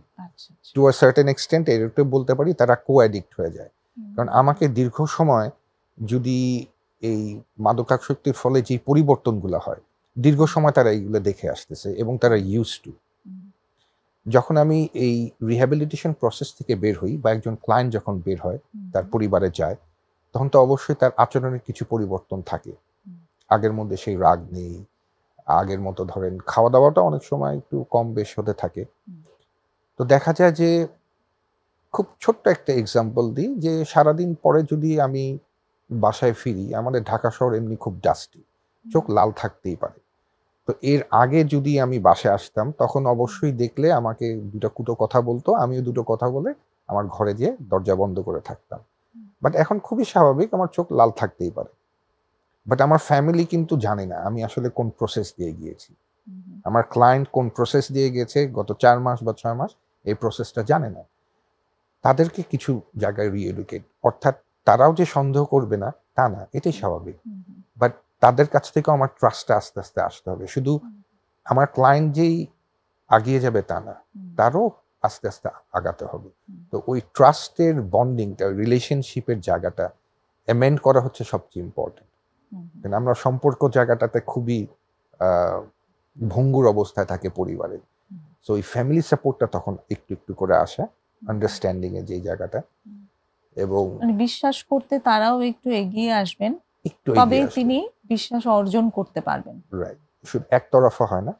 টু আ সার্টেন এক্সটেন্ট এটা বলতে পারি তারা কো অ্যাডিক্ট হয়ে যায়। কারণ আমাকে দীর্ঘ সময় যদি এই মাদকাসক্তির ফলে যে পরিবর্তনগুলো হয়, দীর্ঘ সময় তারা এইগুলো দেখে আসতেছে এবং তারা ইউজ টু। যখন আমি এই রিহ্যাবিলিটেশন প্রসেস থেকে বের হই বা একজন ক্লায়েন্ট যখন বের হয় তার পরিবারে যায়, তখন তো অবশ্যই তার আচরণের কিছু পরিবর্তন থাকে। আগের মধ্যে সেই রাগ নেই, আগের মতো ধরেন খাওয়া দাওয়াটা অনেক সময় একটু কম বেশ হতে থাকে। তো দেখা যায় যে খুব ছোট্ট একটা এক্সাম্পল দিই, যে সারাদিন পরে যদি আমি বাসায় ফিরি, আমাদের ঢাকা শহর এমনি খুব ডাস্টি, চোখ লাল থাকতেই পারে। তো এর আগে যদি আমি বাসায় আসতাম, তখন অবশ্যই দেখলে আমাকে দুটো কুটো কথা বলতো, আমিও দুটো কথা বলে আমার ঘরে যেয়ে দরজা বন্ধ করে থাকতাম। বাট এখন খুবই স্বাভাবিক, আমার চোখ লাল থাকতেই পারে, বাট আমার ফ্যামিলি কিন্তু জানে না আমি আসলে কোন প্রসেস দিয়ে গিয়েছি। আমার ক্লায়েন্ট কোন প্রসেস দিয়ে গেছে গত 4 মাস বা 6 মাস, এই প্রসেসটা জানে না। তাদেরকে কিছু জায়গায় রিএডুকেট, অর্থাৎ তারাও যে সন্দেহ করবে না তা না, এটাই স্বাভাবিক, বাট তাদের কাছ থেকেও আমার ট্রাস্টটা আস্তে আস্তে আসতে হবে। শুধু আমার ক্লায়েন্ট যেই আগিয়ে যাবে তা না, তারও আস্তে আস্তে আগাতে হবে। তো ওই ট্রাস্টের বন্ডিংটা, রিলেশনশিপের জায়গাটা এমেন্ড করা হচ্ছে সবচেয়ে ইম্পর্টেন্ট। আমরা সম্পর্ক জায়গাটাতে খুবই ভঙ্গুর অবস্থায় থাকে পরিবারে। সো এই ফ্যামিলি সাপোর্টটা তখন একটু একটু করে আসে, আন্ডারস্ট্যান্ডিং এর যে জায়গাটা, এবং বিশ্বাস করতে তারাও একটু এগিয়ে আসবেন, একটু তবে তিনি বিশ্বাস অর্জন করতে পারবেন। রাইট, শুধু একতরফা হয় না,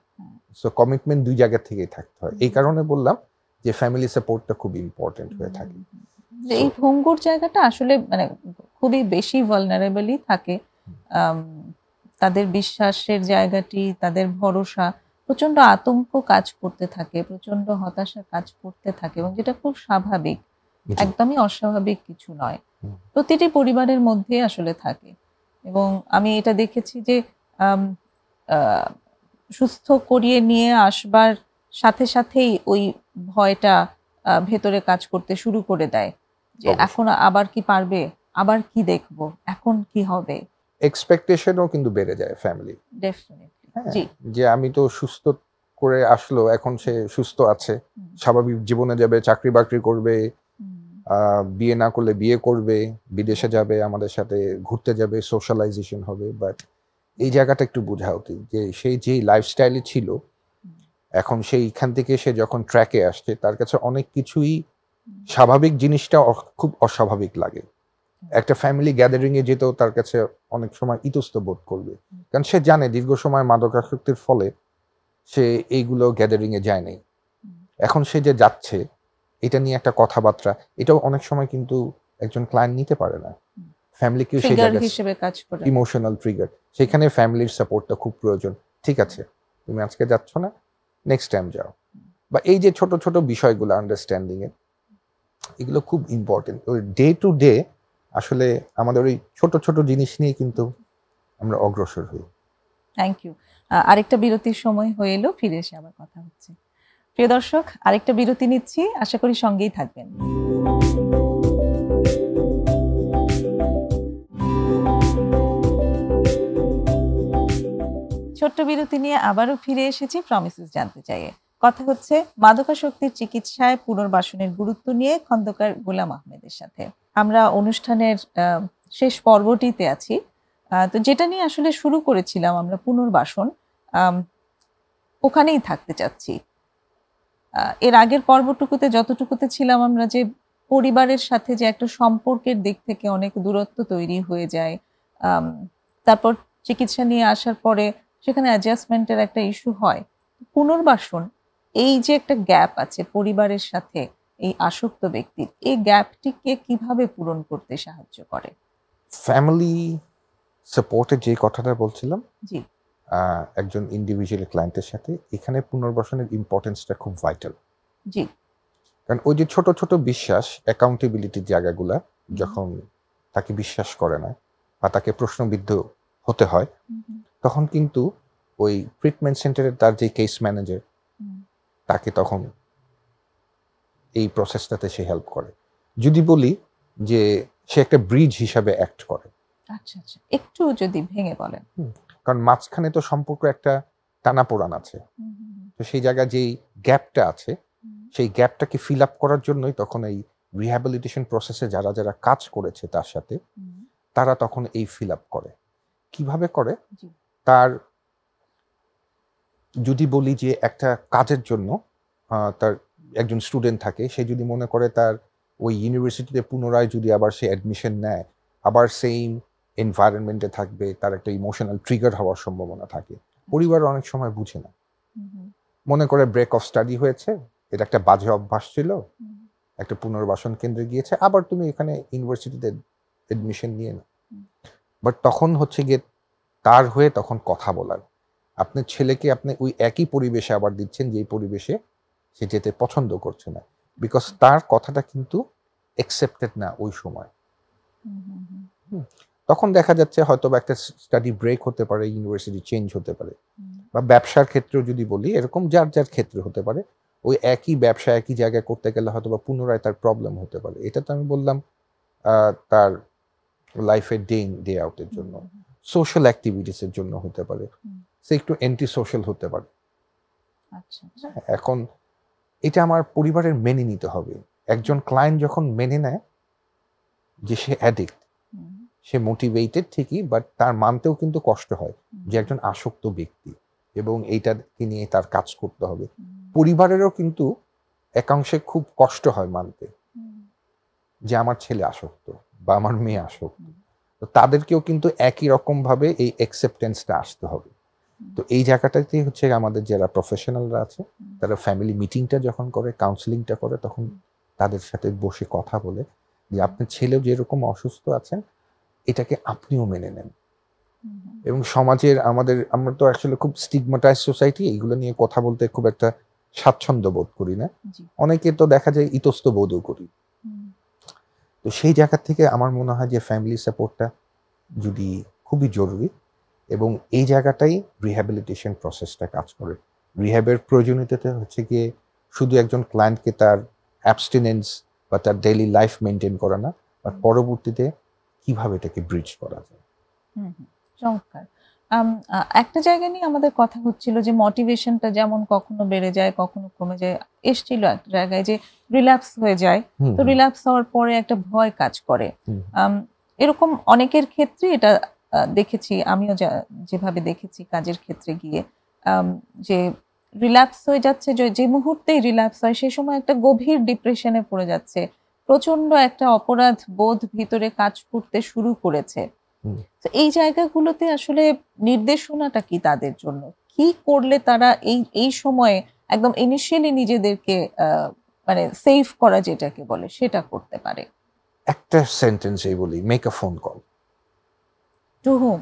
সো কমিটমেন্ট দুই জায়গা থেকেই থাকতে হয়। এই কারণে বললাম যে ফ্যামিলি সাপোর্টটা খুব ইম্পর্টেন্ট হয়ে থাকে। এই ভঙ্গুর জায়গাটা আসলে মানে খুবই বেশি ভালনারেবলই থাকে। তাদের বিশ্বাসের জায়গাটি, তাদের ভরসা, প্রচন্ড আতঙ্ক কাজ করতে থাকে, প্রচন্ড হতাশা কাজ করতে থাকে, এবং যেটা খুব স্বাভাবিক, একদমই অস্বাভাবিক কিছু নয়, প্রতিটি পরিবারের মধ্যে আসলে থাকে। এবং আমি এটা দেখেছি যে সুস্থ করিয়ে নিয়ে আসবার সাথে সাথেই ওই ভয়টা ভেতরে কাজ করতে শুরু করে দেয়, যে এখন আবার কি পারবে, আবার কি দেখবো, এখন কি হবে, এক্সপেকটেশনও কিন্তু বেড়ে যায় ফ্যামিলি। ডেফিনেটলি, জি, যে আমি তো সুস্থ করে আসলো, এখন সে সুস্থ আছে, স্বাভাবিক জীবনে যাবে, চাকরি বাকরি করবে, বিয়ে না করলে বিয়ে করবে, বিদেশে যাবে, আমাদের সাথে ঘুরতে যাবে, সোশ্যালাইজেশন হবে। বাট এই জায়গাটা একটু বোঝা উচিত যে সেই যেই লাইফস্টাইলে ছিল, এখন সেইখান থেকে সে যখন ট্র্যাকে আসছে, তার কাছে অনেক কিছুই স্বাভাবিক জিনিসটা খুব অস্বাভাবিক লাগে। একটা ফ্যামিলি গ্যাদারিং এ যেতেও তার কাছে অনেক সময় ইতস্ত বোধ করবে, কারণ সে জানে দীর্ঘ সময় মাদকাসক্তির ফলে সে এইগুলো গ্যাদারিং এ যায় নাই। এখন সে যে যাচ্ছে, এটা নিয়ে একটা কথাবার্তা, এটাও অনেক সময় কিন্তু একজন ক্লায়েন্ট নিতে পারে না, ফ্যামিলিকেও সেই জায়গায় হিসেবে কাজ করে, ইমোশনাল ট্রিগার। সেখানে ফ্যামিলির সাপোর্টটা খুব প্রয়োজন। ঠিক আছে, তুমি আজকে যাচ্ছ না, নেক্সট টাইম যাও, বা এই যে ছোট ছোট বিষয়গুলো আন্ডারস্ট্যান্ডিং এর, এগুলো খুব ইম্পর্টেন্ট। ওই ডে টু ডে আসলে আমাদের ওই ছোট ছোট জিনিস নিয়ে কিন্তু আমরা অগ্রসর হই। Thank you. আরেকটা বিরতির সময় হয়ে এলো, ফিরে এসে আবার কথা হচ্ছে। প্রিয় দর্শক, আরেকটা বিরতি নিচ্ছি, আশা করি সঙ্গেই থাকবেন। ছোট্ট বিরতি নিয়ে আবারও ফিরে এসেছি প্রমিসেস জানতে চাইয়ে। কথা হচ্ছে মাদকাসক্তির চিকিৎসায় পুনর্বাসনের গুরুত্ব নিয়ে খন্দকার গোলাম আহমেদের সাথে। আমরা অনুষ্ঠানের শেষ পর্বটিতে আছি। তো যেটা নিয়ে আসলে শুরু করেছিলাম আমরা, পুনর্বাসন, ওখানেই থাকতে চাচ্ছি। এর আগের পর্বটুকুতে যতটুকুতে ছিলাম আমরা, যে পরিবারের সাথে যে একটা সম্পর্কের দিক থেকে অনেক দূরত্ব তৈরি হয়ে যায়। আম, তারপর চিকিৎসা নিয়ে আসার পরে সেখানে অ্যাডজাস্টমেন্টের একটা ইস্যু হয়। পুনর্বাসন, এই যে একটা গ্যাপ আছে পরিবারের সাথে এই আসক্ত ব্যক্তির, এই গ্যাপটিকে কিভাবে পূরণ করতে সাহায্য করে? ফ্যামিলি সাপোর্টের যে কথাটা বলছিলাম, জি। একজন ইন্ডিভিজুয়াল ক্লায়েন্টের সাথে এখানে পুনর্বাসনের ইম্পর্টেন্সটা খুব ভাইটাল। জি। কারণ ওই যে ছোট ছোট বিশ্বাস, অ্যাকাউন্টেবিলিটির জায়গাগুলা যখন তাকে বিশ্বাস করে না বা তাকে প্রশ্নবিদ্ধ হতে হয়, তখন কিন্তু ওই ট্রিটমেন্ট সেন্টারের তার যে কেস ম্যানেজার, তাকে তখন এই প্রসেসটাতে সে হেল্প করে। যদি বলি যে সে একটা ব্রিজ হিসাবে অ্যাক্ট করে। আচ্ছা আচ্ছা, একটু যদি ভেঙে বলেন। কারণ মাঝখানে তো সম্পর্ক একটা টানাপোড়ান আছে, তো সেই জায়গায় যেই গ্যাপটা আছে সেই গ্যাপটাকে ফিল আপ করার জন্যই তখন এই রিহ্যাবিলিটেশন প্রসেসে যারা যারা কাজ করেছে তার সাথে, তারা তখন এই ফিল আপ করে। কিভাবে করে? তার যদি বলি যে একটা কাজের জন্য তার একজন স্টুডেন্ট থাকে, সে যদি মনে করে তার ওই ইউনিভার্সিটিতে পুনরায় যদি আবার সে অ্যাডমিশন নেয়, আবার সেম এনভায়রনমেন্টে থাকবে, তার একটা ইমোশনাল ট্রিগার হওয়ার সম্ভাবনা থাকে। পরিবার অনেক সময় বুঝে না, মনে করে ব্রেক অফ স্টাডি হয়েছে, এটা একটা বাজে অভ্যাস ছিল, একটা পুনর্বাসন কেন্দ্রে গিয়েছে, আবার তুমি এখানে ইউনিভার্সিটিতে এডমিশন নিয়ে নাও। বাট তখন হচ্ছে গিয়ে তার হয়ে তখন কথা বলার, আপনার ছেলেকে আপনি ওই একই পরিবেশে আবার দিচ্ছেন যেই পরিবেশে সে যেতে পছন্দ করছে না, বিকজ তার কথাটা কিন্তু অ্যাকসেপ্টেড না ওই সময়। তখন দেখা যাচ্ছে হয়তো বা একটা স্টাডি ব্রেক হতে পারে, ইউনিভার্সিটি চেঞ্জ হতে পারে, বা ব্যবসার ক্ষেত্রেও যদি বলি এরকম যার যার ক্ষেত্রে হতে পারে, ওই একই ব্যবসা একই জায়গায় করতে গেলে হয়তো বা পুনরায় তার প্রবলেম হতে পারে। এটা তো আমি বললাম তার লাইফের ডে ইন ডে আউটের জন্য, সোশ্যাল অ্যাক্টিভিটিসের জন্য হতে পারে, সে একটু অ্যান্টি সোশ্যাল হতে পারে। এখন এটা আমার পরিবারের মেনে নিতে হবে। একজন ক্লায়েন্ট যখন মেনে নেয় যে সে অ্যাডিক্ট, সে মোটিভেটেড ঠিকই, বাট তার মানতেও কিন্তু কষ্ট হয় যে একজন আসক্ত ব্যক্তি এবং এইটাকে নিয়ে তার কাজ করতে হবে। পরিবারেরও কিন্তু একাংশে খুব কষ্ট হয় মানতে যে আমার ছেলে আসক্ত বা আমার মেয়ে আসক্ত, তো তাদেরকেও কিন্তু একই রকম ভাবে এই অ্যাকসেপ্টেন্সটা আসতে হবে। তো এই জায়গাটাতেই হচ্ছে আমাদের যারা প্রফেশনালরা আছে তারা ফ্যামিলি মিটিংটা যখন করে, কাউন্সিলিংটা করে, তখন তাদের সাথে বসে কথা বলে যে আপনার ছেলেও যেরকম অসুস্থ আছেন এটাকে আপনিও মেনে নেন। এবং সমাজের আমরা তো আসলে খুব স্টিগমাটাইজ সোসাইটি, এইগুলো নিয়ে কথা বলতে খুব একটা স্বাচ্ছন্দ্য বোধ করি না, অনেকে তো দেখা যায় ইতস্ত বোধও করি। তো সেই জায়গা থেকে আমার মনে হয় যে ফ্যামিলি সাপোর্টটা যদি খুবই জরুরি, এবং এই জায়গাটাই রিহ্যাবিলিটেশন প্রসেসটা কাজ করে। রিহ্যাবের প্রয়োজনীয়তা হচ্ছে গিয়ে শুধু একজন ক্লায়েন্টকে তার অ্যাবস্টিনেন্স বা তার ডেইলি লাইফ মেনটেন করা না, বাট পরবর্তীতে কিভাবে এটাকে ব্রিজ করা যায়। চমৎকার। একটা জায়গা নিয়ে আমাদের কথা হচ্ছিল যে মোটিভেশনটা যেমন কখনো বেড়ে যায় কখনো কমে যায়, এসছিল একটা জায়গায় যে রিল্যাপস হয়ে যায়, তো রিল্যাপস হওয়ার পরে একটা ভয় কাজ করে। এরকম অনেকের ক্ষেত্রে এটা দেখেছি, আমিও যেভাবে দেখেছি কাজের ক্ষেত্রে গিয়ে, যে রিল্যাপস হয়ে যাচ্ছে, যে মুহূর্তেই রিল্যাপস হয় সেই সময় একটা গভীর ডিপ্রেশনে পড়ে যাচ্ছে, প্রচন্ড একটা অপরাধ বোধ ভিতরে কাজ করতে শুরু করেছে। তো এই জায়গাগুলোতে আসলে নির্দেশনাটা কি তাদের জন্য? কি করলে তারা এই সময়ে একদম ইনিশিয়ালি নিজেদেরকে মানে সেভ করা যেটাকে বলে সেটা করতে পারে? একটা সেন্টেন্সেই বলি, make a phone call. To hmm?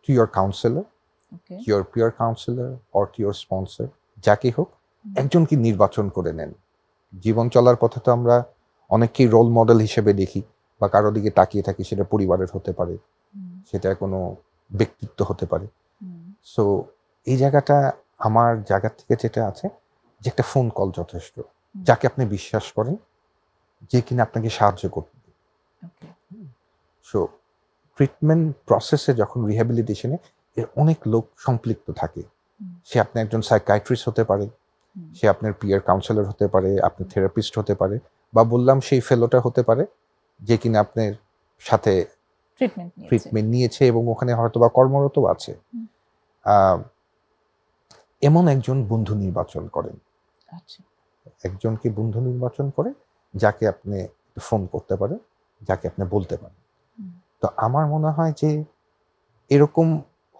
To your counsellor, your peer counsellor or to your sponsor, যাকে হোক একজনকে নির্বাচন করে নেন। জীবন চলার পথে তো আমরা অনেককেই রোল মডেল হিসেবে দেখি বা কারো দিকে তাকিয়ে থাকি, সেটা পরিবারের হতে পারে, সেটা কোনো ব্যক্তিত্ব হতে পারে। সো এই জায়গাটা আমার জায়গা থেকে যেটা আছে যে একটা ফোন কল যথেষ্ট, যাকে আপনি বিশ্বাস করেন, যে কিনা আপনাকে সাহায্য করবে। সো ট্রিটমেন্ট প্রসেসে যখন রিহ্যাবিলিটেশনে এর অনেক লোক সম্পৃক্ত থাকে, সে আপনি একজন সাইকিয়াট্রিস্ট হতে পারে, সে আপনার পিয়ার কাউন্সিলর হতে পারে, আপনি থেরাপিস্ট হতে পারে, বা বললাম সেই ফেলোটা হতে পারে যে কিনা আপনার সাথে ট্রিটমেন্ট নিয়েছে এবং ওখানে হয়তো বা কর্মরত আছে। এমন একজন বন্ধু নির্বাচন করেন। একজনকে বন্ধু নির্বাচন করে যাকে আপনি ফোন করতে পারেন, যাকে আপনি বলতে পারেন। তো আমার মনে হয় যে এরকম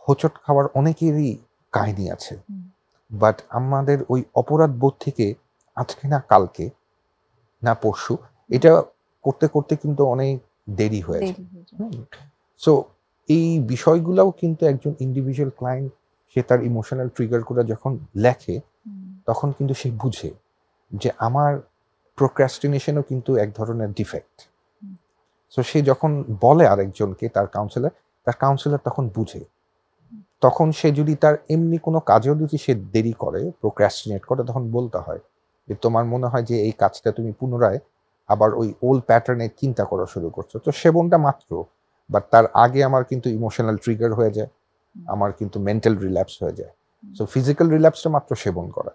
হোঁচট খাওয়ার অনেকেরই কাহিনী আছে, বাট আমাদের ওই অপরাধ বোধ থেকে আজকে না কালকে না পরশু এটা করতে করতে কিন্তু অনেক দেরি হয়ে যায়। সো এই বিষয়গুলোও কিন্তু একজন ইন্ডিভিজুয়াল ক্লায়েন্ট সে তার ইমোশনাল ট্রিগার করে যখন লেখে তখন কিন্তু সে বুঝে যে আমার প্রোক্রাস্টিনেশনও কিন্তু এক ধরনের ডিফেক্ট। সো সে যখন বলে আরেকজনকে তার কাউন্সিলর তখন বুঝে। তখন সে যদি তার এমনি কোনো কাজেও যদি সে দেরি করে, প্রোক্রাস্টিনেট করে, তখন বলতে হয় যে তোমার মনে হয় যে এই কাজটা তুমি পুনরায় আবার ওই ওল্ড প্যাটার্নে চিন্তা করা শুরু করছো। তো সেবনটা মাত্র, বাট তার আগে আমার কিন্তু ইমোশনাল ট্রিগার হয়ে যায়, আমার কিন্তু মেন্টাল রিল্যাপস হয়ে যায়। সো ফিজিক্যাল রিল্যাপসটা মাত্র সেবন করা।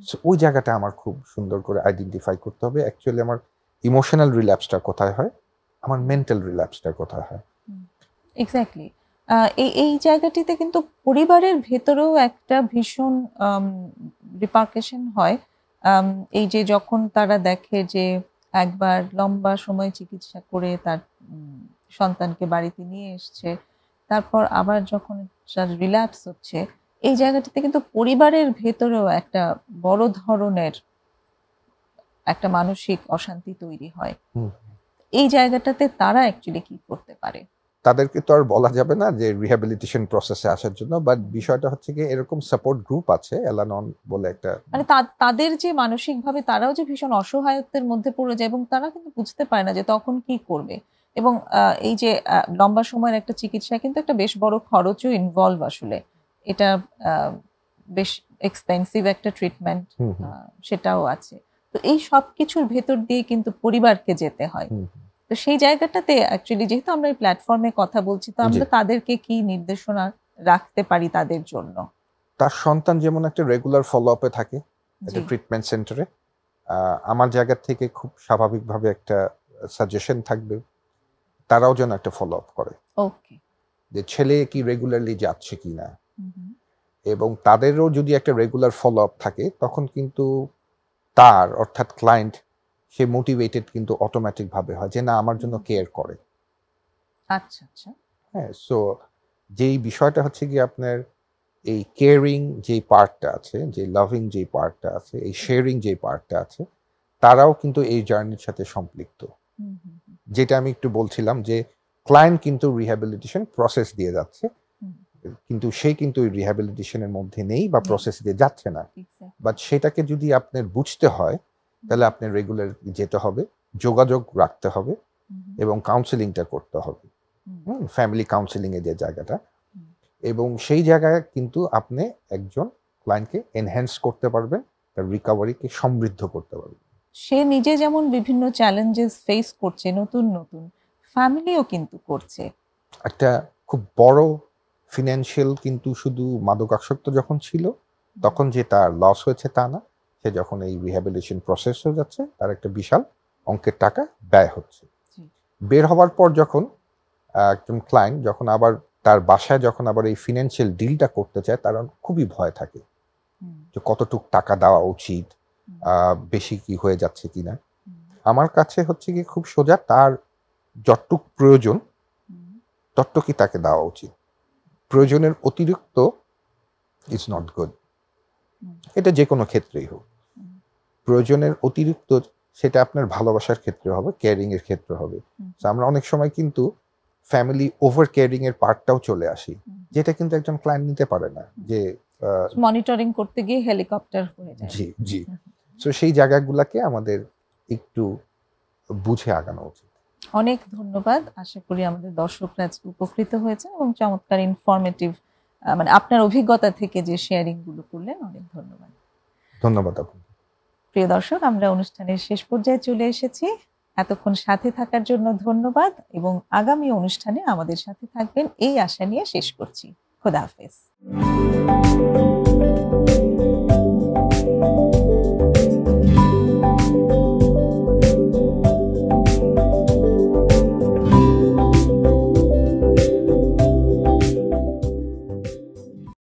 সো ওই জায়গাটা আমার খুব সুন্দর করে আইডেন্টিফাই করতে হবে অ্যাকচুয়ালি আমার ইমোশনাল রিল্যাপসটা কোথায় হয়, আমার মেন্টাল রিল্যাপসটা কোথায় হয়। এক্স্যাক্টলি। এই জায়গাটিতে কিন্তু পরিবারের ভেতরেও একটা ভীষণ রিপার্কেশন হয়। এই যে যখন তারা দেখে যে একবার লম্বা সময় চিকিৎসা করে তার সন্তানকে বাড়িতে নিয়ে এসছে, তারপর আবার যখন তার রিল্যাপস হচ্ছে, এই জায়গাটিতে কিন্তু পরিবারের ভেতরেও একটা বড় ধরনের একটা মানসিক অশান্তি তৈরি হয়। এই জায়গাটাতে তারা অ্যাকচুয়ালি কি করতে পারে? তাদেরকে তো আর বলা যাবে না যে রিহ্যাবিলিটেশন প্রসেসে আসার জন্য, বাট বিষয়টা হচ্ছে কি এরকম সাপোর্ট গ্রুপ আছে, এলানন বলে একটা, মানে তাদের যে মানসিকভাবে তারাও যে ভীষণ অসহায়ত্বের মধ্যে পড়ে যায় এবং তারা কিন্তু বুঝতে পারে না যে তখন কি করবে। এবং এই যে লম্বা সময়ের একটা চিকিৎসায় কিন্তু একটা বেশ বড় খরচও ইনভলভ আসলে। এটা বেশ এক্সপেন্সিভ একটা ট্রিটমেন্ট, সেটাও আছে। তো এই সবকিছুর ভেতর দিয়ে কিন্তু পরিবারকে যেতে হয়। তো সেই জায়গাটাতে অ্যাকচুয়ালি যেহেতু আমরা এই প্ল্যাটফর্মে কথা বলছি, তো আমরা তাদেরকে কি নির্দেশনা রাখতে পারি তাদের জন্য? তার সন্তান যেমন একটা রেগুলার ফলো আপে থাকে একটা ট্রিটমেন্ট সেন্টারে, আমার জায়গা থেকে খুব স্বাভাবিকভাবে একটা সাজেশন থাকবে তারাও যেন একটা ফলো আপ করে, ওকে, যে ছেলে কি রেগুলারলি যাচ্ছে কিনা, এবং তাদেরও যদি একটা রেগুলার ফলো আপ থাকে তখন কিন্তু তার অর্থাৎ ক্লায়েন্ট সে মোটিভেটেড কিন্তু অটোমেটিক ভাবে হয় যে না আমার জন্য কেয়ার করে। আচ্ছা আচ্ছা। হ্যাঁ, সো যেই বিষয়টা হচ্ছে কি আপনার এই কেয়ারিং যে পার্টটা আছে, যে লাভিং যে পার্টটা আছে, এই শেয়ারিং যে পার্টটা আছে, তারাও কিন্তু এই জার্নির সাথে সম্পৃক্ত। যেটা আমি একটু বলছিলাম যে ক্লায়েন্ট কিন্তু রিহ্যাবিলিটেশন প্রসেস দিয়ে যাচ্ছে, কিন্তু সে কিন্তু ওই রিহ্যাবিলিটেশনের মধ্যে নেই বা প্রসেস দিয়ে যাচ্ছে না, বাট সেটাকে যদি আপনার বুঝতে হয় তাহলে আপনার রেগুলার যেতে হবে, যোগাযোগ রাখতে হবে এবং কাউন্সেলিংটা করতে হবে, ফ্যামিলি কাউন্সেলিং এর যে জায়গাটা, এবং সেই জায়গায় কিন্তু আপনি একজন ক্লায়েন্টকে এনহ্যান্স করতে পারবেন, তার রিকভারিকে সমৃদ্ধ করতে পারবেন। সে নিজে যেমন বিভিন্ন চ্যালেঞ্জেস ফেস করছে, নতুন নতুন ফ্যামিলিও কিন্তু করছে। একটা খুব বড় ফিনান্সিয়াল কিন্তু শুধু মাদকাসক্ত যখন ছিল তখন যে তার লস হয়েছে তা না, সে যখন এই রিহ্যাবিলিটেশন প্রসেস হয়ে যাচ্ছে তার একটা বিশাল অঙ্কের টাকা ব্যয় হচ্ছে। বের হওয়ার পর যখন একজন ক্লায়েন্ট যখন আবার তার বাসায় যখন আবার এই ফিনান্সিয়াল ডিলটা করতে চায় তার খুবই ভয় থাকে যে কতটুক টাকা দেওয়া উচিত, বেশি কি হয়ে যাচ্ছে কিনা। আমার কাছে হচ্ছে কি খুব সোজা, তার যতটুক প্রয়োজন ততটুকুই তাকে দেওয়া উচিত, প্রয়োজনের অতিরিক্ত ইজ নট গুড। এটা যে কোনো ক্ষেত্রেই হোক, প্রয়োজনের অতিরিক্ত সেটা আপনার ভালোবাসার ক্ষেত্রে হবে, কেয়ারিং এর ক্ষেত্রে হবে। আমরা অনেক সময় কিন্তু ফ্যামিলি ওভার কেয়ারিং এর পার্টটাও চলে আসি, যেটা কিন্তু একজন ক্লায়েন্ট নিতে পারে না, যে মনিটরিং করতে গিয়ে হেলিকপ্টার হয়ে যায়। জি জি। সো সেই জায়গাগুলোকে আমাদের একটু বুঝে আগানো উচিত। অনেক ধন্যবাদ। আশা করি আমাদের দর্শকরা উপকৃত হয়েছে এবং চমৎকার ইনফরমেটিভ, মানে আপনার অভিজ্ঞতা থেকে যে শেয়ারিং গুলো করলেন, অনেক ধন্যবাদ। ধন্যবাদ আপনাকে। প্রিয় দর্শক, আমরা অনুষ্ঠানের শেষ পর্যায়ে চলে এসেছি। এতক্ষণ সাথে থাকার জন্য ধন্যবাদ এবং আগামী অনুষ্ঠানে আমাদের সাথে থাকবেন এই আশা নিয়ে শেষ করছি। খোদা হাফেজ।